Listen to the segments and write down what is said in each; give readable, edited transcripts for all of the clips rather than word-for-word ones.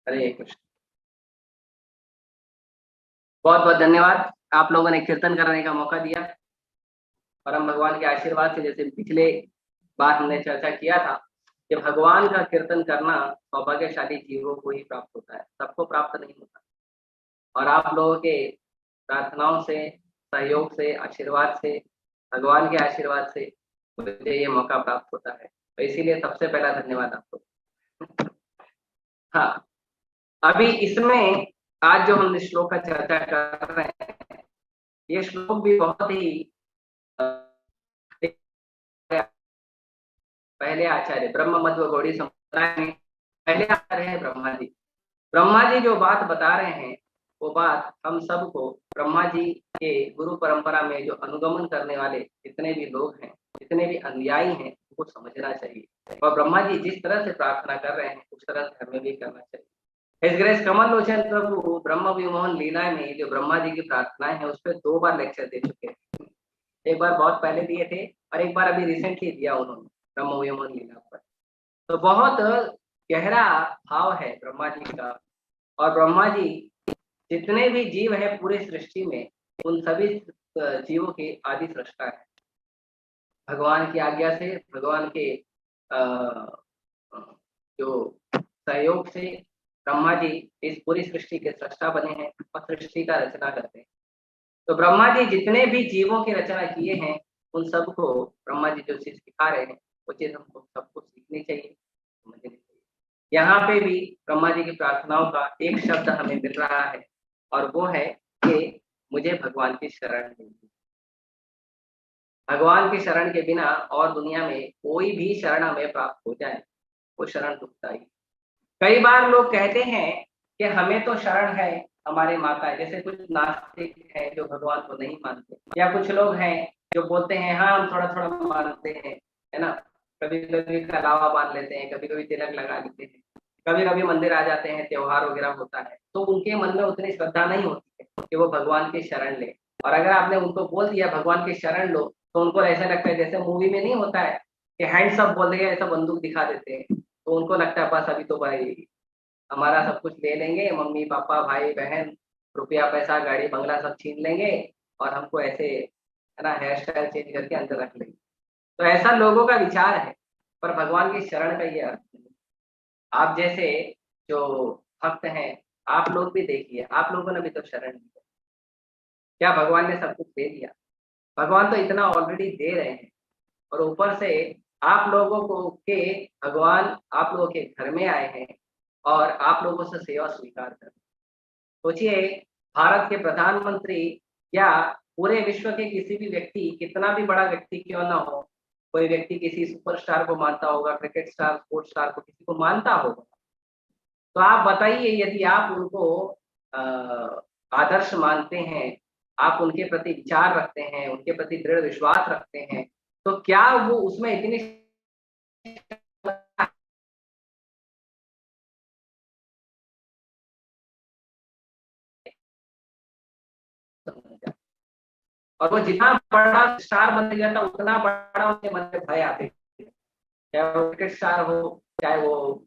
हरे कृष्ण। बहुत बहुत धन्यवाद, आप लोगों ने कीर्तन करने का मौका दिया। परम भगवान के आशीर्वाद से, जैसे पिछले बार हमने चर्चा किया था कि भगवान का कीर्तन करना सौभाग्यशाली जीवों को ही प्राप्त होता है, सबको प्राप्त नहीं होता। और आप लोगों के प्रार्थनाओं से, सहयोग से, आशीर्वाद से, भगवान के आशीर्वाद से मुझे ये मौका प्राप्त होता है, तो इसीलिए सबसे पहला धन्यवाद आपको। हाँ, अभी इसमें आज जो हम श्लोक का चर्चा कर रहे हैं, ये श्लोक भी बहुत ही पहले आचार्य ब्रह्म मध्व गौड़ी संप्रदाय में पहले आचार्य है ब्रह्मा जी। ब्रह्मा जी जो बात बता रहे हैं वो बात हम सबको, ब्रह्मा जी के गुरु परंपरा में जो अनुगमन करने वाले जितने भी लोग हैं, जितने भी अनुयायी हैं, उनको समझना चाहिए। और ब्रह्मा जी जिस तरह से प्रार्थना कर रहे हैं उस तरह से हमें भी करना चाहिए। हिज ग्रेस कमल लोचन प्रभु ब्रह्म विमोहन लीला में जो ब्रह्मा जी की प्रार्थनाएं हैं उस पर 2 बार लेक्चर दे चुके हैं। एक बार बहुत पहले दिए थे और एक बार अभी रिसेंटली दिया उन्होंने ब्रह्म विमोहन लीला पर। तो बहुत गहरा भाव है ब्रह्मा जी का। और ब्रह्मा जी जितने भी जीव है पूरे सृष्टि में, उन सभी जीवों के आदि सृष्टा है। भगवान की आज्ञा से, भगवान के जो सहयोग से ब्रह्मा जी इस पूरी सृष्टि के सृष्टा बने हैं और सृष्टि का रचना करते हैं। तो ब्रह्मा जी जितने भी जीवों की रचना किए हैं उन सबको ब्रह्मा जी जो चीज सिखा रहे हैं वो चीज हमको सबको सीखनी चाहिए, समझनी चाहिए। यहाँ पे भी ब्रह्मा जी की प्रार्थनाओं का एक शब्द हमें मिल रहा है और वो है कि मुझे भगवान की शरण लेनी। भगवान की शरण के बिना और दुनिया में कोई भी शरण हमें प्राप्त हो जाए वो शरण दुखदाई। कई बार लोग कहते हैं कि हमें तो शरण है हमारे माता है, जैसे कुछ नास्तिक हैं जो भगवान को नहीं मानते, या कुछ लोग हैं जो बोलते हैं हाँ हम थोड़ा थोड़ा मानते हैं, है ना। कभी कभी कलावा बांध लेते हैं, कभी कभी तिलक लगा लेते हैं, कभी कभी मंदिर आ जाते हैं, त्योहार वगैरह होता है, तो उनके मन में उतनी श्रद्धा नहीं होती है कि वो भगवान की शरण ले। और अगर आपने उनको बोल दिया भगवान की शरण लो, तो उनको ऐसा लगता है जैसे मूवी में नहीं होता है कि हैंड्स अप बोल देंगे, ऐसा बंदूक दिखा देते हैं, तो उनको लगता है बस अभी तो भाई हमारा सब कुछ ले लेंगे, मम्मी पापा भाई बहन, रुपया पैसा गाड़ी बंगला सब छीन लेंगे और हमको ऐसे, है ना, हेयर स्टाइल चेंज करके अंदर रख लेंगे। तो ऐसा लोगों का विचार है, पर भगवान की शरण का ये अर्थ नहीं। आप जैसे जो भक्त हैं, आप लोग भी देखिए, आप लोगों ने भी तो शरण ली है। क्या भगवान ने सब कुछ दे दिया? भगवान तो इतना ऑलरेडी दे रहे हैं, और ऊपर से आप लोगों को के भगवान आप लोगों के घर में आए हैं और आप लोगों से सेवा स्वीकार कर। सोचिए, भारत के प्रधानमंत्री या पूरे विश्व के किसी भी व्यक्ति, कितना भी बड़ा व्यक्ति क्यों ना हो, कोई व्यक्ति किसी सुपरस्टार को मानता होगा, क्रिकेट स्टार, स्पोर्ट्स स्टार को किसी को मानता होगा, तो आप बताइए यदि आप उनको अ, आदर्श मानते हैं, आप उनके प्रति विचार रखते हैं, उनके प्रति दृढ़ विश्वास रखते हैं, तो क्या वो उसमें इतनी और वो जितना बड़ा स्टार बन गया था उतना बड़ा उसके मन में भय आते, चाहे वो क्रिकेट स्टार हो, चाहे वो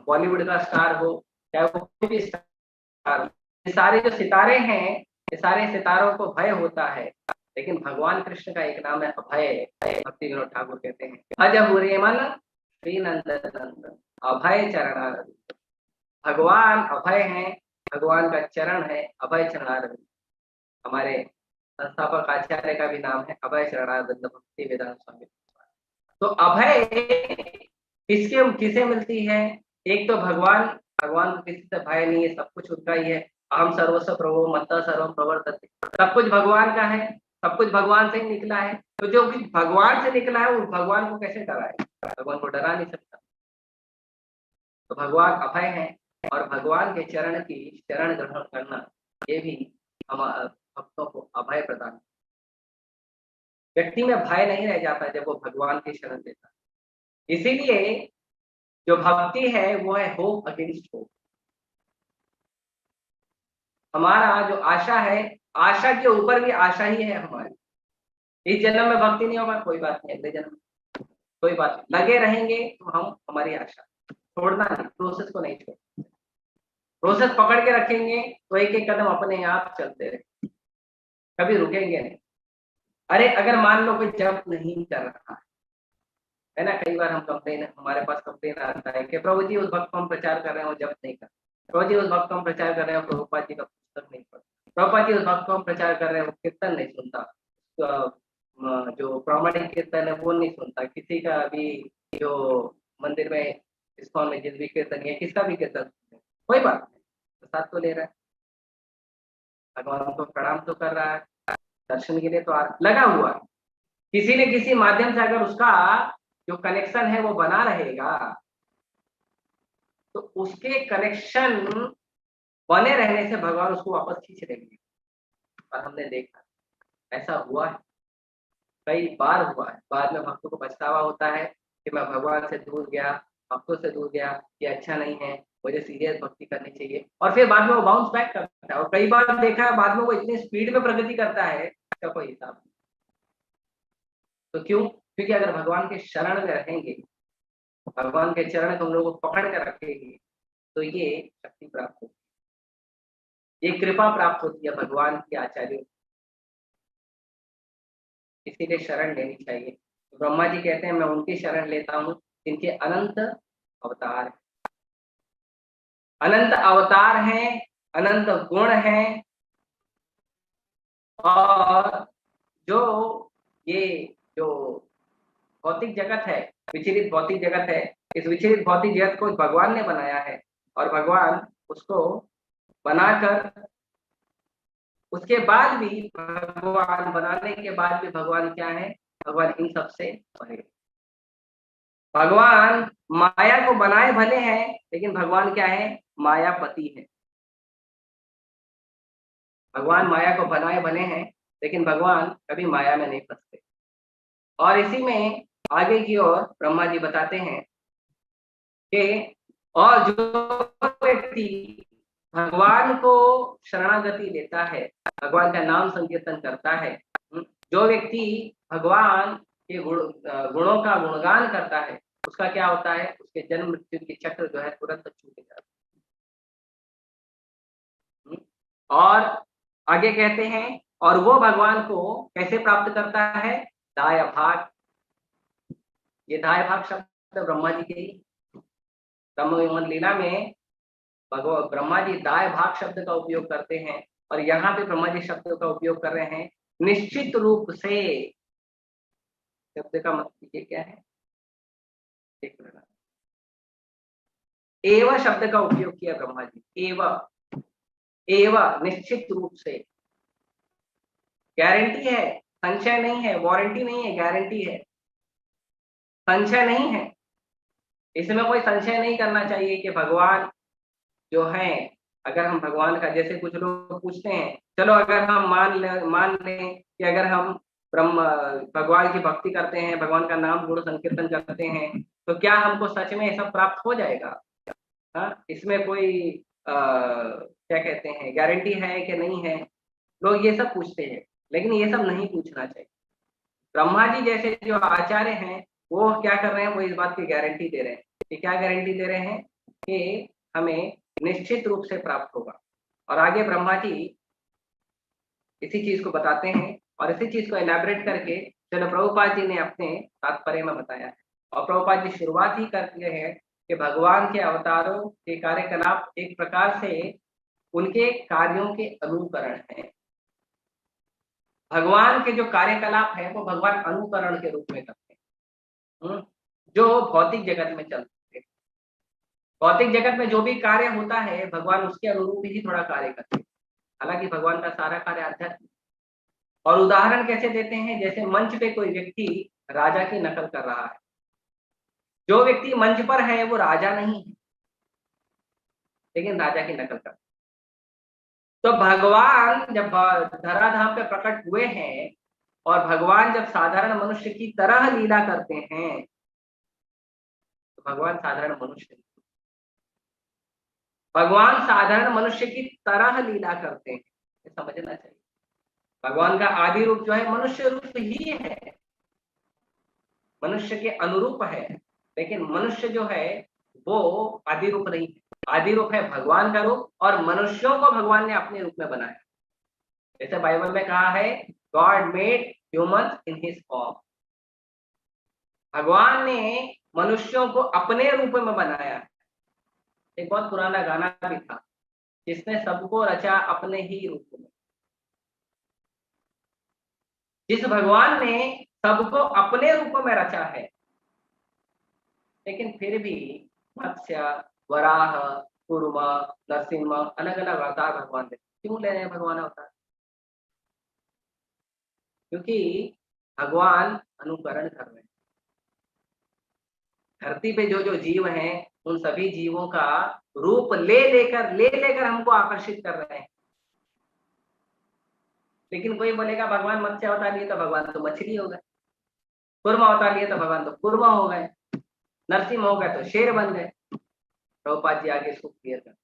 बॉलीवुड का स्टार हो, चाहे वो कोई भी स्टार हो। ये सारे जो सितारे हैं, ये सारे सितारों को भय होता है, लेकिन भगवान कृष्ण का एक नाम है अभय। भक्ति विनोद ठाकुर कहते हैं अज बुरे मन श्री नंदन नंदन अभय चरणारविंद। भगवान अभय हैं, भगवान का चरण है अभय चरणारविंद। हमारे संस्थापक आचार्य का भी नाम है अभय चरणारविंद भक्ति वेदांत स्वामी। तो अभय किसके किसे मिलती है? एक तो भगवान, भगवान को किसी से भय नहीं है, सब कुछ उनका ही है। अहम सर्वस्व प्रभु मत्ता सर्वम प्रवर्तते, सब कुछ भगवान का है, सब कुछ भगवान से ही निकला है। तो जो कुछ भगवान से निकला है उस भगवान को कैसे डराए? भगवान को डरा नहीं सकता। तो भगवान अभय है, और भगवान के चरण की शरण ग्रहण करना ये भी हम भक्तों को अभय प्रदान। व्यक्ति में भय नहीं रह जाता जब वो भगवान की शरण लेता है। इसीलिए जो भक्ति है वो है होप अगेंस्ट होप। हमारा जो आशा है, आशा के ऊपर भी आशा ही है हमारी। इस जन्म में भक्ति नहीं होगा कोई बात नहीं, अगले जन्म में कोई बात नहीं, लगे रहेंगे तो हम, हमारी आशा छोड़ना नहीं, प्रोसेस को नहीं छोड़ना। प्रोसेस पकड़ के रखेंगे तो एक एक कदम अपने आप चलते रहे, कभी रुकेंगे नहीं। अरे अगर मान लो कोई जप नहीं कर रहा है ना, कई बार हम कंप्लेन, हमारे पास कंप्लेन आता है कि प्रभु जी उस भक्त को हम प्रचार कर रहे हैं वो जप नहीं कर, प्रभु जी उस भक्त को हम प्रचार कर रहे हैं प्रभुपाद जी का पुस्तक नहीं पढ़, प्रभुपाद जी उस भक्त को हम प्रचार कर रहे हैं वो कीर्तन नहीं सुनता, जो प्रामाणिक कीर्तन है वो नहीं सुनता, किसी का अभी जो मंदिर में इस्कॉन में जिस भी कीर्तन है किसका भी कीर्तन, कोई बात नहीं, प्रसाद तो ले रहा है, भगवान को प्रणाम तो कर रहा है, दर्शन के लिए तो लगा हुआ है। किसी न किसी माध्यम से अगर उसका जो कनेक्शन है वो बना रहेगा तो उसके कनेक्शन बने रहने से भगवान उसको वापस खींच लेंगे। और हमने देखा ऐसा हुआ है, कई बार हुआ है। बाद में भक्तों को पछतावा होता है कि मैं भगवान से दूर गया, भक्तों से दूर गया, ये अच्छा नहीं है, मुझे सीरियस भक्ति करनी चाहिए, और फिर बाद में वो बाउंस बैक करता है। और कई बार देखा है बाद में वो इतनी स्पीड में प्रगति करता है इसका कोई हिसाब नहीं। तो क्यों? क्योंकि अगर भगवान के शरण में रहेंगे, भगवान के चरण को हम लोग पकड़ कर रखेंगे तो ये शक्ति प्राप्त होती है, ये कृपा प्राप्त होती है भगवान के आचार्यों, इसीलिए शरण लेनी चाहिए। तो ब्रह्मा जी कहते हैं मैं उनकी शरण लेता हूँ जिनके अनंत अवतार हैं, अनंत अवतार हैं, अनंत गुण हैं, और जो ये जो भौतिक जगत है, विचलित भौतिक जगत है, इस विचलित भौतिक जगत को भगवान ने बनाया है, और भगवान उसको बनाकर उसके बाद भी, भगवान बनाने के बाद भी भगवान क्या है? भगवान इन सबसे परे। भगवान माया को बनाए भले हैं लेकिन भगवान क्या है? मायापति है। भगवान माया को बनाए भले हैं लेकिन भगवान कभी माया में नहीं फंसते। और इसी में आगे की ओर ब्रह्मा जी बताते हैं कि और जो व्यक्ति भगवान को शरणागति लेता है, भगवान का नाम संकीर्तन करता है, जो व्यक्ति भगवान के गुणों का गुणगान करता है, उसका क्या होता है? उसके जन्म मृत्यु के चक्र जो है तुरंत छूट जाता है। और आगे कहते हैं और वो भगवान को कैसे प्राप्त करता है? दाय भाग। ये दाय भाग शब्द ब्रह्मा जी के ही ब्रह्म लीला में भगवान ब्रह्मा जी दाय भाग शब्द का उपयोग करते हैं, और यहाँ पे ब्रह्मा जी शब्द का उपयोग कर रहे हैं निश्चित रूप से। शब्द का मतलब ये क्या है? एव शब्द का उपयोग किया ब्रह्मा जी, एव निश्चित रूप से, गारंटी है, संशय नहीं है, वारंटी नहीं है, गारंटी है, संशय नहीं है। इसमें कोई संशय नहीं करना चाहिए कि भगवान जो है, अगर हम भगवान का, जैसे कुछ लोग पूछते हैं, चलो अगर हम मान लें कि अगर हम ब्रह्म भगवान की भक्ति करते हैं, भगवान का नाम गुण संकीर्तन करते हैं, तो क्या हमको सच में सब प्राप्त हो जाएगा? हाँ, इसमें कोई क्या कहते हैं, गारंटी है कि नहीं है? लोग ये सब पूछते हैं, लेकिन ये सब नहीं पूछना चाहिए। ब्रह्मा जी जैसे जो आचार्य हैं वो क्या कर रहे हैं? वो इस बात की गारंटी दे रहे हैं कि क्या गारंटी दे रहे हैं? कि हमें निश्चित रूप से प्राप्त होगा। और आगे ब्रह्मा जी इसी चीज को बताते हैं, और इसी चीज को एलैबोरेट करके चलो प्रभुपाद जी ने अपने तात्पर्य में बताया है। और प्रभुपाद जी शुरुआत ही करते हैं कि भगवान के अवतारों के कार्यकलाप एक प्रकार से उनके कार्यों के अनुकरण है। भगवान के जो कार्यकलाप है वो भगवान अनुकरण के रूप में करते हैं, जो भौतिक जगत में चलते हैं। भौतिक जगत में जो भी कार्य होता है भगवान उसके अनुरूप ही थोड़ा कार्य करते हैं, हालांकि भगवान का सारा कार्य आध्यात्मिक। और उदाहरण कैसे देते हैं? जैसे मंच पे कोई व्यक्ति राजा की नकल कर रहा है, जो व्यक्ति मंच पर है वो राजा नहीं है लेकिन राजा की नकल करता है। तो भगवान जब धराधाम पे प्रकट हुए हैं और भगवान जब साधारण मनुष्य की तरह लीला करते हैं, तो भगवान साधारण मनुष्य नहीं, भगवान साधारण मनुष्य की तरह लीला करते हैं, ये समझना चाहिए। भगवान का आदि रूप जो है मनुष्य रूप ही है, मनुष्य के अनुरूप है, लेकिन मनुष्य जो है वो आदि रूप नहीं है। आदि रूप है भगवान का रूप, और मनुष्यों को भगवान ने अपने रूप में बनाया। जैसे बाइबल में कहा है, God made humans in his form. भगवान ने मनुष्यों को अपने रूप में बनाया। एक बहुत पुराना गाना भी था, जिसने सबको रचा अपने ही रूप में। जिस भगवान ने सबको अपने रूप में रचा है, लेकिन फिर भी मत्स्य, वराह, कूर्म, नरसिंह अलग अलग अवतार भगवान ले, क्यों ले रहे हैं भगवान अवतार? क्योंकि भगवान अनुकरण कर रहे हैं। धरती पे जो जो जीव हैं, उन सभी जीवों का रूप ले लेकर हमको आकर्षित कर रहे हैं। लेकिन कोई बोलेगा भगवान मत्स्य अवतार लिए तो भगवान तो मछली हो गए, कूर्म अवतार लिए तो भगवान तो कूर्म हो गए, नरसिंह हो गए तो शेर बन गए। प्रभुपाद जी आगे इसको क्लियर कर।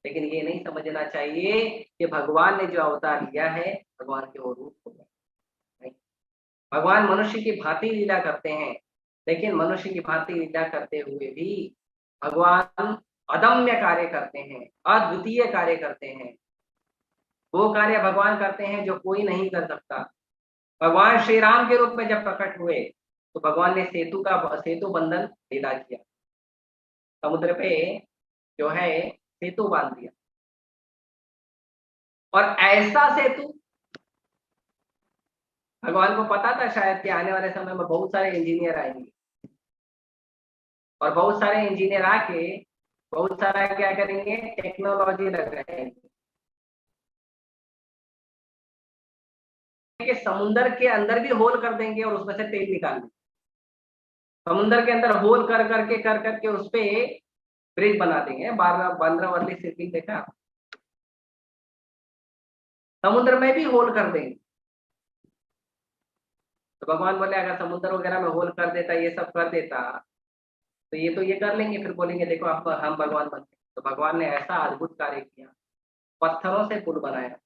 लेकिन ये नहीं समझना चाहिए कि भगवान ने जो अवतार लिया है, भगवान के वो रूप हो गए। नहीं, भगवान मनुष्य की भांति लीला करते हैं, लेकिन मनुष्य की भांति लीला करते हुए भी भगवान अदम्य कार्य करते हैं, अद्वितीय कार्य करते हैं। वो कार्य भगवान करते हैं जो कोई नहीं कर सकता। भगवान श्री राम के रूप में जब प्रकट हुए, तो भगवान ने सेतु बंधन लीला किया, समुद्र पे जो है सेतु बांध दिया। और ऐसा सेतु, भगवान को पता था शायद कि आने वाले समय में बहुत सारे इंजीनियर आएंगे, और बहुत सारे इंजीनियर आके बहुत सारा क्या करेंगे, टेक्नोलॉजी लगाएंगे कि समुद्र के अंदर भी होल कर देंगे और उसमें से तेल निकाल देंगे। समुद्र के अंदर होल कर करके उस पे ब्रिज बना देंगे। बांद्रा वर्ली सिटी देखा, समुद्र में भी होल कर देंगे। तो भगवान बोले अगर समुद्र वगैरह में होल कर देता, ये सब कर देता, तो ये कर लेंगे, फिर बोलेंगे देखो आप हम भगवान बन गए। तो भगवान ने ऐसा अद्भुत कार्य किया, पत्थरों से पुल बनाया,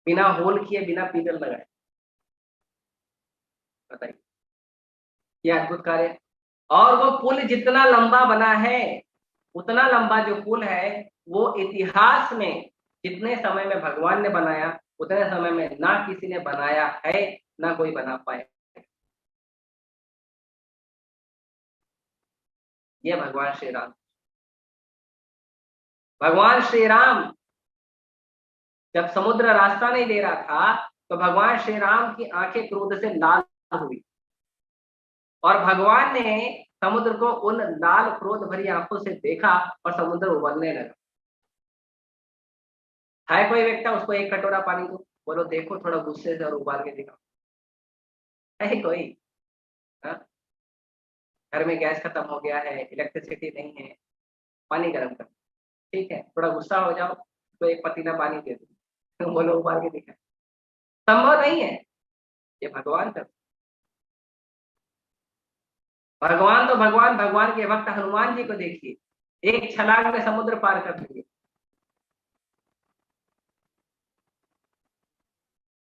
बिना होल किए, बिना पिलर लगाए। बताइए, ये अद्भुत कार्य। और वो पुल जितना लंबा बना है, उतना लंबा जो पुल है, वो इतिहास में जितने समय में भगवान ने बनाया, उतने समय में ना किसी ने बनाया है, ना कोई बना पाए। ये भगवान श्री राम। भगवान श्री राम जब समुद्र रास्ता नहीं दे रहा था, तो भगवान श्री राम की आंखें क्रोध से लाल हुई, और भगवान ने समुद्र को उन लाल क्रोध भरी आंखों से देखा, और समुद्र उबलने लगा। है कोई व्यक्ति उसको एक कटोरा पानी दो, बोलो देखो थोड़ा गुस्से से और उबाल के दिखाओ, है कोई? हाँ? घर में गैस खत्म हो गया है, इलेक्ट्रिसिटी नहीं है, पानी गर्म कर, ठीक है, थोड़ा गुस्सा हो जाओ तो एक पतीला पानी दे दो, बोलो उबाल के दिखा, संभव नहीं है। ये भगवान कर, भगवान तो भगवान, भगवान के भक्त हनुमान जी को देखिए, एक छलांग में समुद्र पार कर लिए।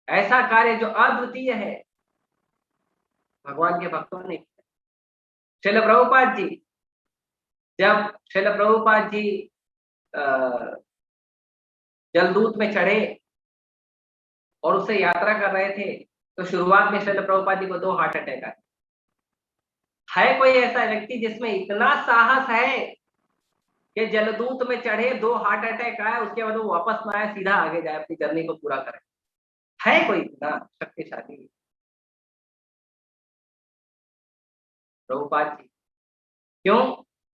ऐसा कार्य जो अद्वितीय है, भगवान के भक्तों ने किया। श्रील प्रभुपाद जी, जब श्रील प्रभुपाद जी जलदूत में चढ़े और उससे यात्रा कर रहे थे, तो शुरुआत में श्रील प्रभुपाद जी को 2 हार्ट अटैक आए। है कोई ऐसा व्यक्ति जिसमें इतना साहस है कि जलदूत में चढ़े, 2 हार्ट अटैक आए, उसके बाद वो वापस ना आए, सीधा आगे जाए, अपनी जर्नी को पूरा करे? है कोई इतना शक्तिशाली? प्रभुपाद जी। क्यों?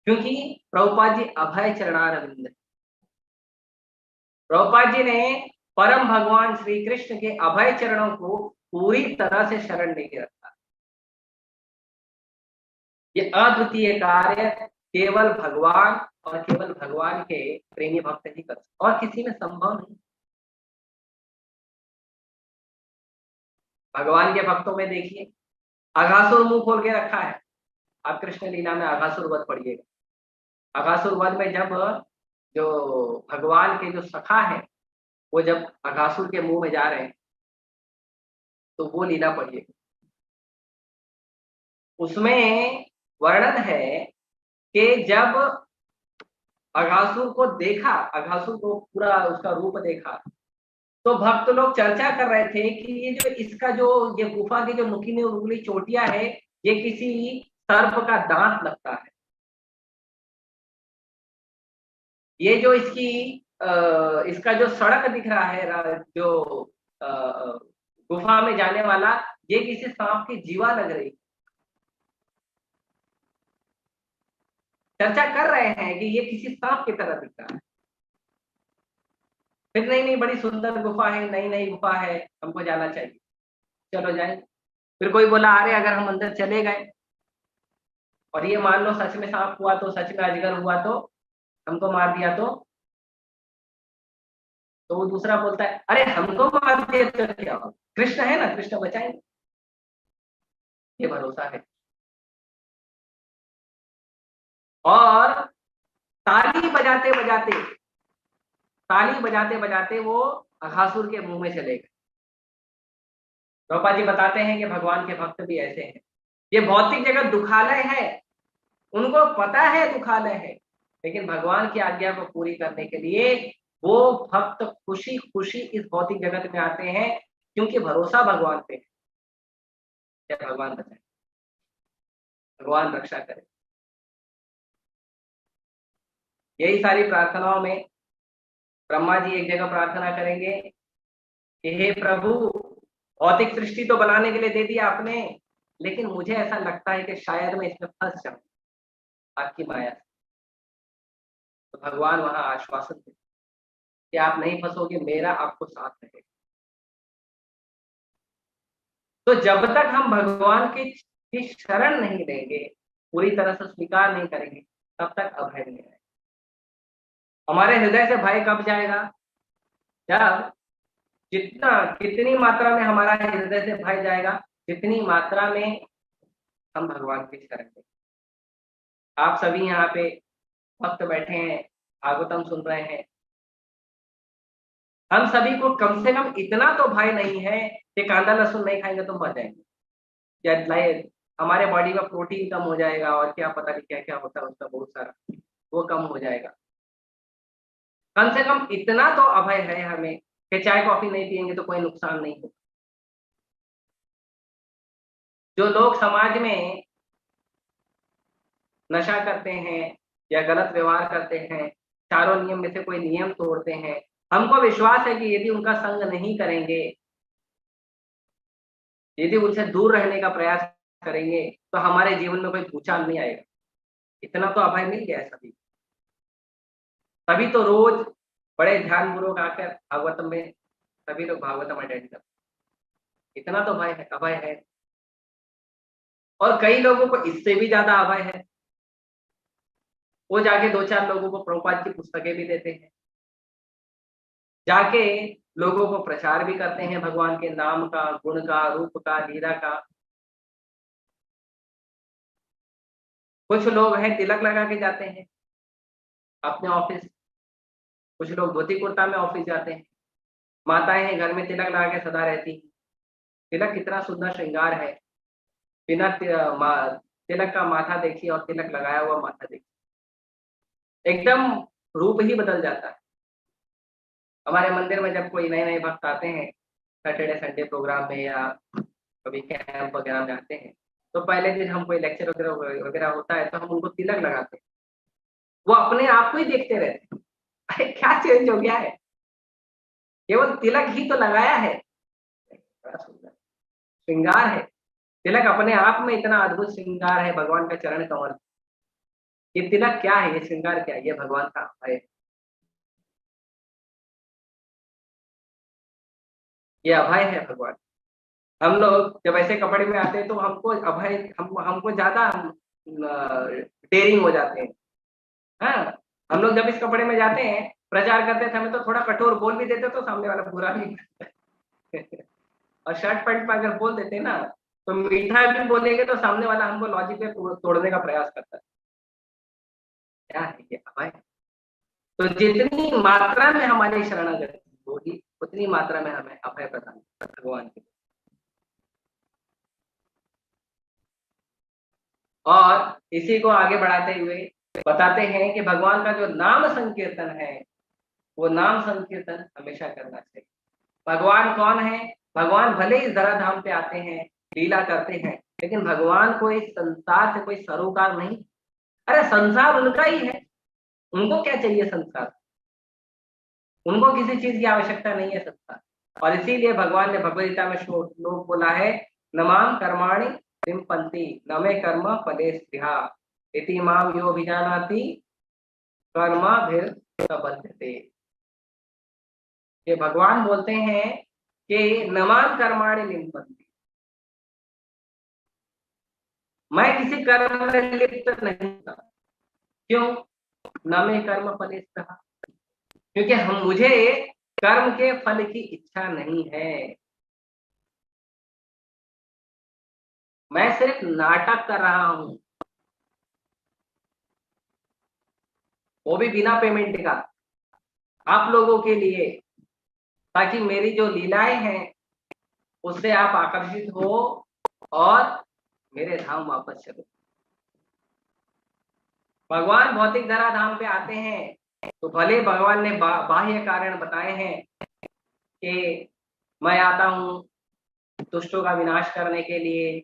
क्योंकि प्रभुपाद जी अभय चरणारविंद। प्रभुपाद जी ने परम भगवान श्री कृष्ण के अभय चरणों को पूरी तरह से शरण लेके रखा। ये अद्वितीय कार्य केवल भगवान और केवल भगवान के प्रेमी भक्त ही कर सकते, और किसी में संभव नहीं। भगवान के भक्तों में देखिए, अघासुर मुंह खोल के रखा है। आप कृष्ण लीला में अघासुर वध पढ़िएगा। अघासुर वध में जब जो भगवान के जो सखा है, वो जब अघासुर के मुंह में जा रहे हैं, तो वो लीला पढ़िएगा। उसमें वर्णन है कि जब अघासुर को देखा, अघासुर को पूरा उसका रूप देखा, तो भक्त लोग चर्चा कर रहे थे कि ये जो इसका जो ये गुफा की जो नुकीली उंगली चोटियां है, ये किसी सर्प का दांत लगता है। ये जो इसका जो सड़क दिख रहा है, जो गुफा में जाने वाला, ये किसी सांप की जीवा लग रही। चर्चा कर रहे हैं कि ये किसी सांप की तरह दिख रहा है। फिर नहीं नहीं, बड़ी सुंदर गुफा है, नई नई गुफा है, हमको जाना चाहिए, चलो जाए। फिर कोई बोला अरे अगर हम अंदर चले गए और ये मान लो सच में सांप हुआ, तो सच में अजगर हुआ, तो हमको मार दिया, तो वो दूसरा बोलता है अरे हमको मार दिया तो क्या होगा, कृष्ण है ना, कृष्ण बचाएंगे, ये भरोसा है। और ताली बजाते बजाते, ताली बजाते बजाते वो अघासुर के मुंह में चले गए। प्रभुपाद जी बताते हैं कि भगवान के भक्त भी ऐसे हैं। ये भौतिक जगत दुखालय है, उनको पता है दुखालय है, लेकिन भगवान की आज्ञा को पूरी करने के लिए वो भक्त खुशी खुशी इस भौतिक जगत में आते हैं, क्योंकि भरोसा भगवान पे है। क्या भगवान बचाए, भगवान रक्षा करे। यही सारी प्रार्थनाओं में ब्रह्मा जी एक जगह प्रार्थना करेंगे कि हे प्रभु, भौतिक सृष्टि तो बनाने के लिए दे दिया आपने, लेकिन मुझे ऐसा लगता है कि शायद मैं इसमें फंस जाऊं आपकी माया से। तो भगवान वहां आश्वासन देते कि आप नहीं फंसोगे, मेरा आपको साथ रहेगा। तो जब तक हम भगवान की शरण नहीं लेंगे, पूरी तरह से स्वीकार नहीं करेंगे, तब तक अभय नहीं आएगा। हमारे हृदय से भय कब जाएगा? जब जितना कितनी मात्रा में हमारा हृदय से भय जाएगा, जितनी मात्रा में हम भगवान की शरण लेंगे। आप सभी यहाँ पे भक्त बैठे हैं, भागवतम सुन रहे हैं, हम सभी को कम से कम इतना तो भय नहीं है कि कांदा लहसुन नहीं खाएंगे तो मर जाएंगे, या हमारे बॉडी में प्रोटीन कम हो जाएगा, और क्या पता नहीं क्या क्या होता है उसका, बहुत सारा वो कम हो जाएगा। कम से कम इतना तो अभय है हमें कि चाय कॉफी नहीं पियेंगे तो कोई नुकसान नहीं होगा। जो लोग समाज में नशा करते हैं या गलत व्यवहार करते हैं, चारों नियम में से कोई नियम तोड़ते हैं, हमको विश्वास है कि यदि उनका संग नहीं करेंगे, यदि उनसे दूर रहने का प्रयास करेंगे, तो हमारे जीवन में कोई भूचाल नहीं आएगा। इतना तो अभय मिल गया है सभी। तभी तो रोज बड़े ध्यानपूर्वक आकर भागवतम में सभी लोग भागवतम अटेंड करते, इतना तो भय है, अभय है। और कई लोगों को इससे भी ज्यादा अभय है, वो जाके दो चार लोगों को प्रभुपाद की पुस्तकें भी देते हैं, जाके लोगों को प्रचार भी करते हैं भगवान के नाम का, गुण का, रूप का, लीला का। कुछ लोग हैं तिलक लगा के जाते हैं अपने ऑफिस, कुछ लोग धोती कुर्ता में ऑफिस जाते हैं, माताएं हैं घर में तिलक लगा के सदा रहती हैं। तिलक कितना सुंदर श्रृंगार है, बिना तिलक का माथा देखिए और तिलक लगाया हुआ माथा देखिए, एकदम रूप ही बदल जाता है। हमारे मंदिर में जब कोई नए नए भक्त आते हैं, सैटरडे संडे प्रोग्राम में या कभी कैंप वगैरह में आते हैं, तो पहले दिन हम कोई लेक्चर वगैरह वगैरह होता है तो हम उनको तिलक लगाते हैं। वो अपने आप को ही देखते रहते हैं, अरे क्या चेंज हो गया है, केवल तिलक ही तो लगाया है। बड़ा सुंदर श्रृंगार है तिलक, अपने आप में इतना अद्भुत श्रृंगार है भगवान का चरण कमल। ये तिलक क्या है, ये श्रृंगार क्या है? ये भगवान का है, ये अभय है भगवान। हम लोग जब ऐसे कपड़े में आते हैं तो हमको अभय, हमको ज्यादा डेयरिंग हो जाते हैं। हाँ, हम लोग जब इस कपड़े में जाते हैं प्रचार करते थे, हमें तो थोड़ा कठोर बोल भी देते तो सामने वाला बुरा भी और शर्ट पैंट में अगर बोल देते ना, तो मीठा भी बोलेंगे तो सामने वाला हमको लॉजिक पे तोड़ने का प्रयास करता है। क्या है ये अभय? तो जितनी मात्रा में हमारी शरणागति होगी, उतनी मात्रा में हमें अभय प्रदान भगवान की। और इसी को आगे बढ़ाते हुए बताते हैं कि भगवान का जो नाम संकीर्तन है वो नाम संकीर्तन हमेशा करना चाहिए। भगवान कौन है? भगवान भले ही धराधाम पे आते हैं, लीला करते हैं, लेकिन भगवान कोई संसार से कोई सरोकार नहीं। अरे संसार उनका ही है, उनको क्या चाहिए संसार? उनको किसी चीज की आवश्यकता नहीं है संसार। और इसीलिए भगवान ने भगवद गीता में श्लोक बोला है, नमाम कर्माणि लिम्पन्ति न मे कर्म फले स्पृहा इति माम यो अभिजानाति कर्माभिर सबध्यते। ये भगवान बोलते हैं कि नमाम कर्माणि लिम्पन्ति, मैं किसी कर्म में लिप्त नहीं था। क्यों? न मे कर्म फले स्पृहा, क्योंकि मुझे कर्म के फल की इच्छा नहीं है। मैं सिर्फ नाटक कर रहा हूं, वो भी बिना पेमेंट का, आप लोगों के लिए, ताकि मेरी जो लीलाएं हैं उससे आप आकर्षित हो और मेरे धाम वापस चलो। भगवान भौतिक धराधाम पे आते हैं तो भले भगवान ने बाह्य कारण बताए हैं कि मैं आता हूं दुष्टों का विनाश करने के लिए,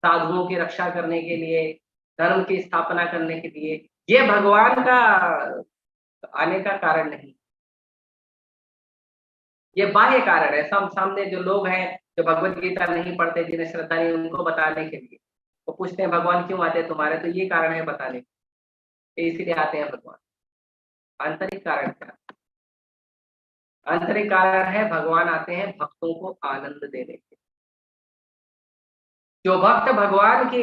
साधुओं की रक्षा करने के लिए, धर्म की स्थापना करने के लिए, ये भगवान का आने का कारण नहीं, ये बाह्य कारण है। सामने जो लोग हैं जो भगवत गीता नहीं पढ़ते, जिन्हें श्रद्धा नहीं, उनको बताने के लिए वो पूछते हैं भगवान क्यों आते हैं तुम्हारे, तो ये कारण है बताने के, इसीलिए आते हैं भगवान। आंतरिक कारण क्या? आंतरिक कारण है भगवान आते हैं भक्तों को आनंद देने के। जो भक्त भगवान के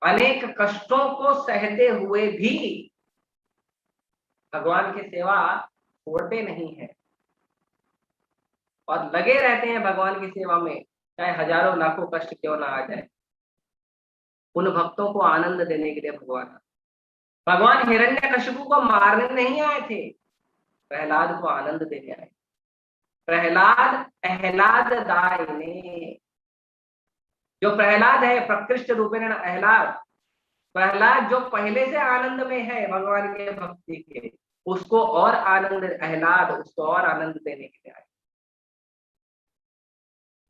अनेक कष्टों को सहते हुए भी भगवान की सेवा छोड़ते नहीं है और लगे रहते हैं भगवान की सेवा में, चाहे हजारों लाखों कष्ट क्यों ना आ जाए, उन भक्तों को आनंद देने के लिए भगवान हिरण्यकशिपु को मारने नहीं आए थे, प्रहलाद को आनंद देने आए। प्रहलाद अहलाद दायने, जो प्रहलाद है प्रकृष्ट रूपेण अहलाद, प्रहलाद जो पहले से आनंद में है भगवान के भक्ति के, उसको और आनंद, अहलाद उसको और आनंद देने के लिए आए।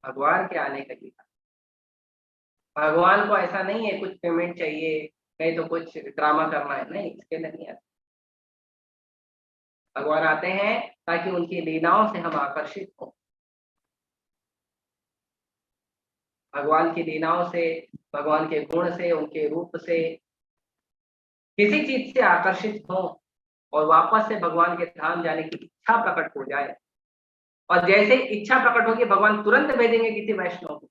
भगवान के आने का गीता, भगवान को ऐसा नहीं है कुछ पेमेंट चाहिए, नहीं तो कुछ ड्रामा करना है, नहीं, इसके लिए नहीं आते। भगवान आते हैं ताकि उनकी लीलाओं से हम आकर्षित हों, भगवान की लीलाओं से, भगवान के गुण से, उनके रूप से, किसी चीज से आकर्षित हों और वापस से भगवान के धाम जाने की इच्छा प्रकट हो जाए। और जैसे इच्छा प्रकट होगी भगवान तुरंत भेजेंगे किसी वैष्णव को,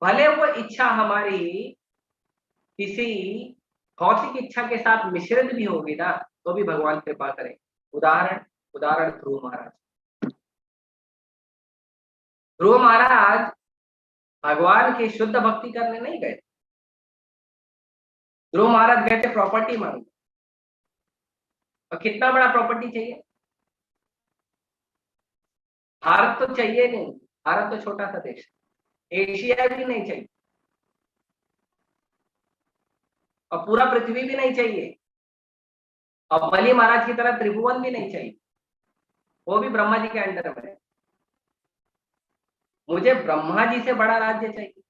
भले वो इच्छा हमारी किसी भौतिक इच्छा के साथ मिश्रित भी होगी ना, तो भी भगवान कृपा करें। उदाहरण उदाहरण ध्रुव महाराज। ध्रुव महाराज भगवान की शुद्ध भक्ति करने नहीं गए, ध्रुव महाराज गए थे प्रॉपर्टी मांगने। और कितना बड़ा प्रॉपर्टी चाहिए? भारत तो चाहिए नहीं, भारत तो छोटा सा देश, एशिया भी नहीं चाहिए और पूरा पृथ्वी भी नहीं चाहिए, और बलि महाराज की तरह त्रिभुवन भी नहीं चाहिए, वो भी ब्रह्मा जी के अंडर में है। मुझे ब्रह्मा जी से बड़ा राज्य चाहिए,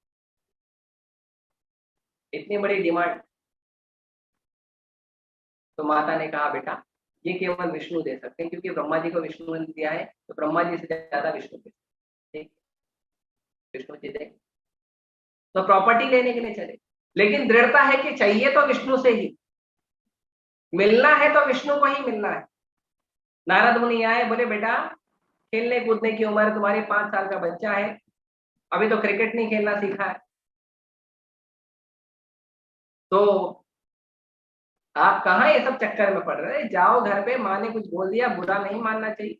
इतनी बड़ी डिमांड। तो माता ने कहा बेटा ये केवल विष्णु दे सकते हैं, क्योंकि ब्रह्मा जी को विष्णु ने दिया है, तो ब्रह्मा जी से ज्यादा विष्णु दे सकते हैं। विष्णु जी दे, तो प्रॉपर्टी लेने के लिए चले, लेकिन दृढ़ता है कि चाहिए तो विष्णु से ही, मिलना है तो विष्णु को ही मिलना है। नारद मुनि आए, बोले बेटा खेलने कूदने की उम्र, तुम्हारी 5 साल का बच्चा है, अभी तो क्रिकेट नहीं खेलना सीखा है, तो आप कहाँ ये सब चक्कर में पड़ रहे, जाओ घर पे, माँ ने कुछ बोल दिया, बुरा नहीं मानना चाहिए।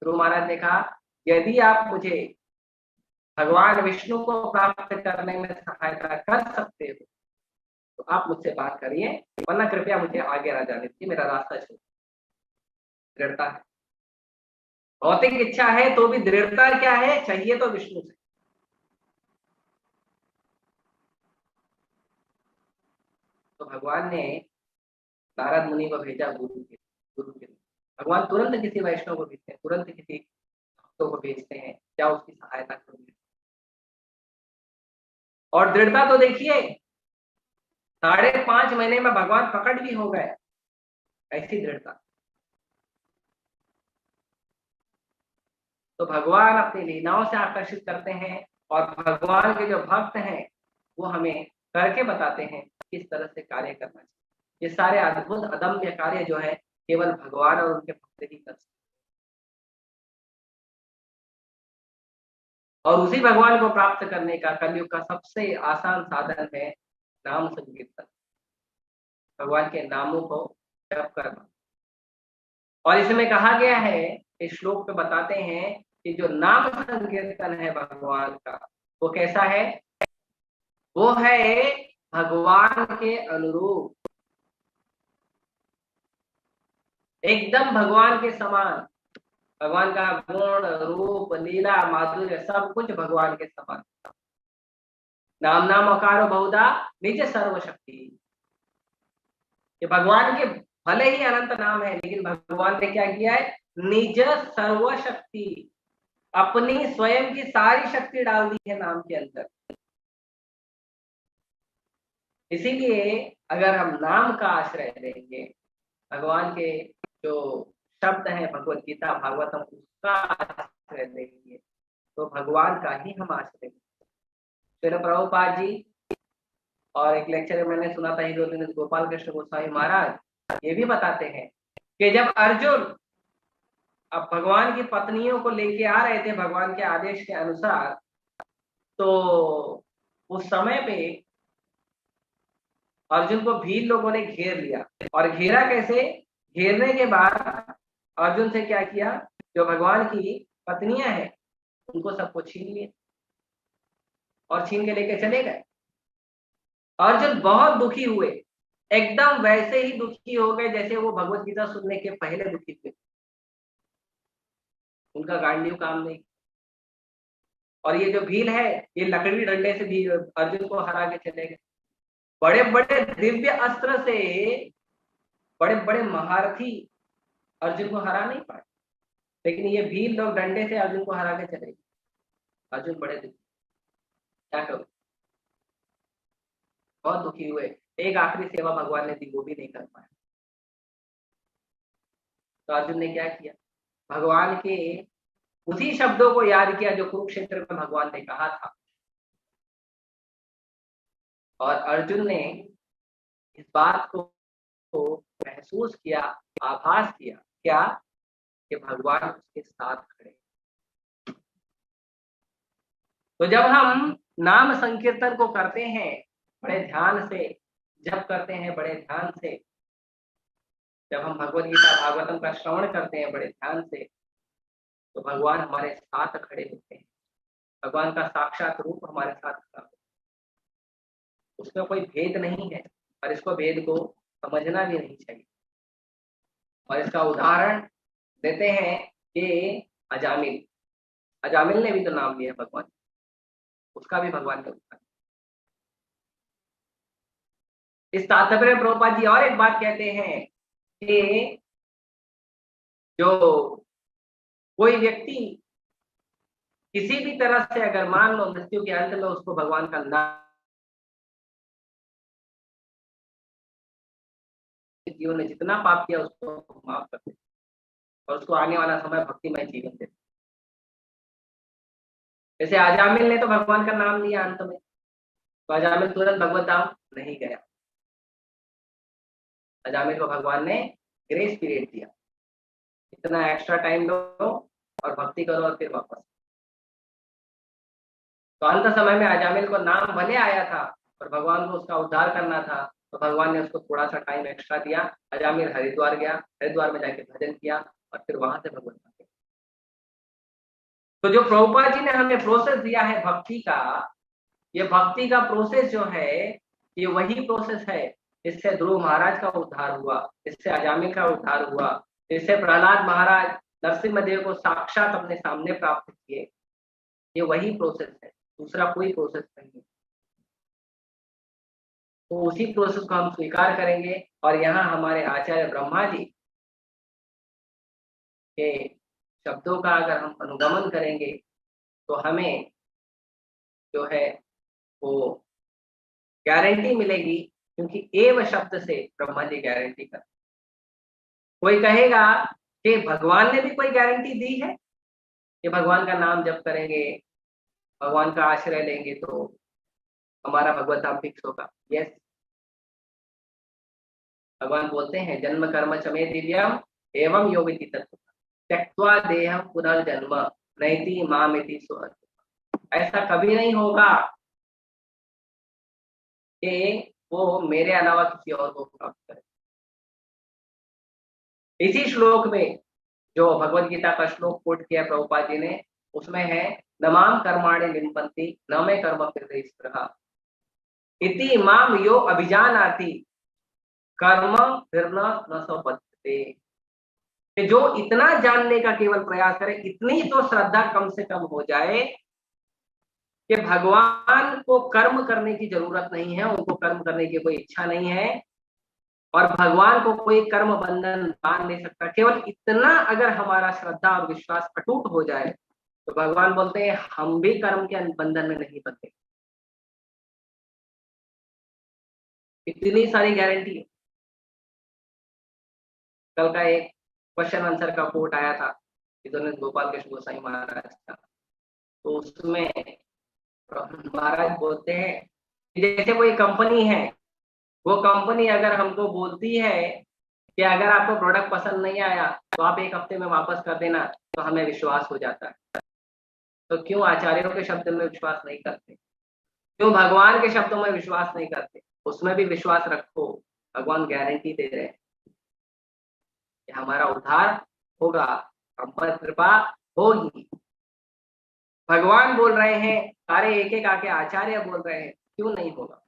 ध्रुव महाराज ने कहा यदि आप मुझे भगवान विष्णु को प्राप्त करने में सहायता कर सकते हो तो आप मुझसे बात करिए, वरना कृपया मुझे आगे आ जाने दीजिए, मेरा रास्ता छोड़। दृढ़ता है, भौतिक इच्छा है तो भी दृढ़ता क्या है, चाहिए तो विष्णु से। तो तो भगवान ने नारद मुनि को भेजा गुरु के लिए। भगवान तुरंत किसी वैष्णव को भेजते हैं, तुरंत किसी भक्तों को भेजते हैं, क्या उसकी सहायता करोगे। और दृढ़ता तो देखिए, 5.5 महीने में भगवान प्रकट भी हो गए, ऐसी दृढ़ता। तो भगवान अपनी लीलाओं से आकर्षित करते हैं और भगवान के जो भक्त हैं वो हमें करके बताते हैं किस तरह से कार्य करना चाहिए। ये सारे अद्भुत अदम्य कार्य जो है केवल भगवान और उनके भक्त ही कर सकते हैं। और उसी भगवान को प्राप्त करने का कलयुग का सबसे आसान साधन है नाम संकीर्तन, भगवान के नामों को जप करना। और इसमें कहा गया है, इस श्लोक पे बताते हैं कि जो नाम संकीर्तन है भगवान का, वो कैसा है? वो है भगवान के अनुरूप, एकदम भगवान के समान। भगवान का गुण रूप लीला माधुर्य सब कुछ भगवान के समान। नाम नाम अकारो बहुधा निज सर्वशक्ति। ये भगवान के भले ही अनंत नाम है, लेकिन भगवान ने क्या किया है? निज सर्वशक्ति, अपनी स्वयं की सारी शक्ति डाल दी है नाम के अंदर। इसीलिए अगर हम नाम का आश्रय लेंगे, भगवान के जो शब्द हैं भगवत गीता भागवतम, उसका आश्रय लेंगे, तो भगवान का ही हम आश्रय लेंगे। श्रील प्रभुपाद जी और एक लेक्चर में मैंने सुना था हीरो गोपाल कृष्ण गोस्वामी महाराज, ये भी बताते हैं कि जब अर्जुन अब भगवान की पत्नियों को लेके आ रहे थे भगवान के आदेश के अनुसार, तो उस समय पे अर्जुन को भील लोगों ने घेर लिया। और घेरा कैसे? घेरने के बाद अर्जुन से क्या किया? जो भगवान की पत्नियां हैं उनको सबको छीन लिए और छीन के लेके चले गए। अर्जुन बहुत दुखी हुए, एकदम वैसे ही दुखी हो गए जैसे वो भगवत गीता सुनने के पहले दुखी हुए। उनका गांडीव काम नहीं। और ये जो भील है, ये लकड़ी डंडे से भी अर्जुन को हरा के चले गए। बड़े बड़े दिव्य अस्त्र से बड़े बड़े महारथी अर्जुन को हरा नहीं पाए, लेकिन ये भील लोग डंडे से अर्जुन को हरा के चले गए। अर्जुन बड़े दुखी, क्या करो, बहुत दुखी हुए। एक आखिरी सेवा भगवान ने दी, वो भी नहीं कर पाए। तो अर्जुन ने क्या किया? भगवान के उसी शब्दों को याद किया जो कुरुक्षेत्र में भगवान ने कहा था। और अर्जुन ने इस बात को महसूस किया, आभास किया, क्या? कि भगवान उसके साथ खड़े। तो जब हम नाम संकीर्तन को करते हैं बड़े ध्यान से, जब करते हैं बड़े ध्यान से, जब हम भगवत गीता भागवतम का श्रवण करते हैं बड़े ध्यान से, तो भगवान हमारे साथ खड़े होते हैं। भगवान का साक्षात रूप हमारे साथ खड़ा होता है। उसमें कोई भेद नहीं है, और इसको भेद को समझना भी नहीं चाहिए। और इसका उदाहरण देते हैं कि अजामिल, अजामिल ने भी तो नाम लिया भगवान, उसका भी भगवान ने उठाया। इस तात्पर्य प्रभुपाद जी और एक बात कहते हैं कि जो कोई व्यक्ति किसी भी तरह से अगर मान लो मृत्यु के अंत में उसको भगवान का नाम, जीवन में जितना पाप किया उसको माफ कर दे और उसको आने वाला समय भक्तिमय जीवन दे। जैसे अजामिल ने तो भगवान का नाम लिया अंत में, तो अजामिल तुरंत भगवत धाम नहीं गया। अजामिल को भगवान ने ग्रेस पीरियड दिया, इतना एक्स्ट्रा टाइम लो और भक्ति करो और फिर वापस। तो अंत समय में अजामिल को नाम भले आया था और भगवान को उसका उद्धार करना था, तो भगवान ने उसको थोड़ा सा टाइम एक्स्ट्रा दिया। अजामिल हरिद्वार गया, हरिद्वार में जाके भजन किया और फिर वहां से भगवान आ गए। तो जो प्रभुपाद जी ने हमें प्रोसेस दिया है भक्ति का, ये भक्ति का प्रोसेस जो है, ये वही प्रोसेस है इससे ध्रुव महाराज का उद्धार हुआ, इससे अजामिल का उद्धार हुआ, इससे प्रहलाद महाराज नरसिम्हा देव को साक्षात अपने सामने प्राप्त किए। ये वही प्रोसेस है, दूसरा कोई प्रोसेस नहीं है। तो उसी प्रोसेस को हम स्वीकार करेंगे। और यहाँ हमारे आचार्य ब्रह्मा जी के शब्दों का अगर हम अनुगमन करेंगे तो हमें जो है वो गारंटी मिलेगी, क्योंकि एव शब्द से ब्रह्मा जी गारंटी कर। कोई कहेगा कि भगवान ने भी कोई गारंटी दी है कि भगवान का नाम जप करेंगे, भगवान का आश्रय लेंगे तो हमारा भगवत धाम फिक्स होगा? यस, भगवान बोलते हैं जन्म कर्म च मे दिव्यम एवं यो विद्धि तत्त्वम् त्यक्त्वा देहं पुनर्जन्म नैति मामेति सुअर्थ। ऐसा कभी नहीं होगा कि वो मेरे अलावा किसी और को प्राप्त करे। इसी श्लोक में जो भगवत गीता का श्लोक कोट किया प्रभुपाद जी ने, उसमें है नमाम कर्माणि लिम्पन्ति न मे कर्म कृते स्पृहा इति माम यो अभिजानाति कर्म फिर न सपद्यते। कि जो इतना जानने का केवल प्रयास करे, इतनी तो श्रद्धा कम से कम हो जाए कि भगवान को कर्म करने की जरूरत नहीं है, उनको कर्म करने की कोई इच्छा नहीं है और भगवान को कोई कर्म बंधन बांध नहीं सकता। केवल इतना अगर हमारा श्रद्धा और विश्वास अटूट हो जाए तो भगवान बोलते हैं हम भी कर्म के बंधन में नहीं बंधे। इतनी सारी गारंटी है। कल का एक क्वेश्चन आंसर का कोट आया था गोपाल कृष्ण गोसाई महाराज का, तो उसमें महाराज बोलते हैं कि जैसे कोई कंपनी है, वो कंपनी अगर हमको बोलती है कि अगर आपको प्रोडक्ट पसंद नहीं आया तो आप एक हफ्ते में वापस कर देना, तो हमें विश्वास हो जाता है। तो क्यों आचार्यों के शब्द में विश्वास नहीं करते? क्यों भगवान के शब्दों में विश्वास नहीं करते? उसमें भी विश्वास रखो, भगवान गारंटी दे रहे हैं कि हमारा उद्धार होगा, हम पर कृपा होगी। भगवान बोल रहे हैं, सारे एक एक आके आचार्य बोल रहे हैं, क्यों नहीं होगा?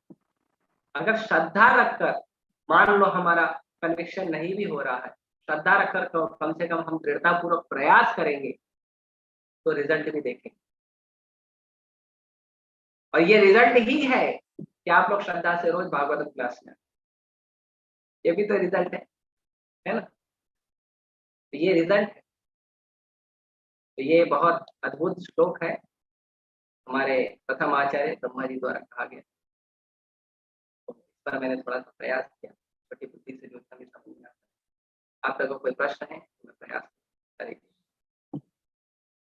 अगर श्रद्धा रखकर, मान लो हमारा कन्विक्शन नहीं भी हो रहा है, श्रद्धा रखकर कम से कम हम दृढ़ता पूर्वक प्रयास करेंगे तो रिजल्ट भी देखेंगे। और ये रिजल्ट ही है कि आप लोग श्रद्धा से रोज भागवत क्लास में, ये भी तो रिजल्ट है ना? तो ये रिजल्ट है। तो ये बहुत अद्भुत श्लोक है, हमारे प्रथम आचार्य ब्रह्मा जी द्वारा कहा गया। तो इस पर मैंने थोड़ा सा प्रयास किया, छोटी बुद्धि से जो समझ में आता है। आप लोगों को कोई प्रश्न है तो मैं प्रयास करेंगे।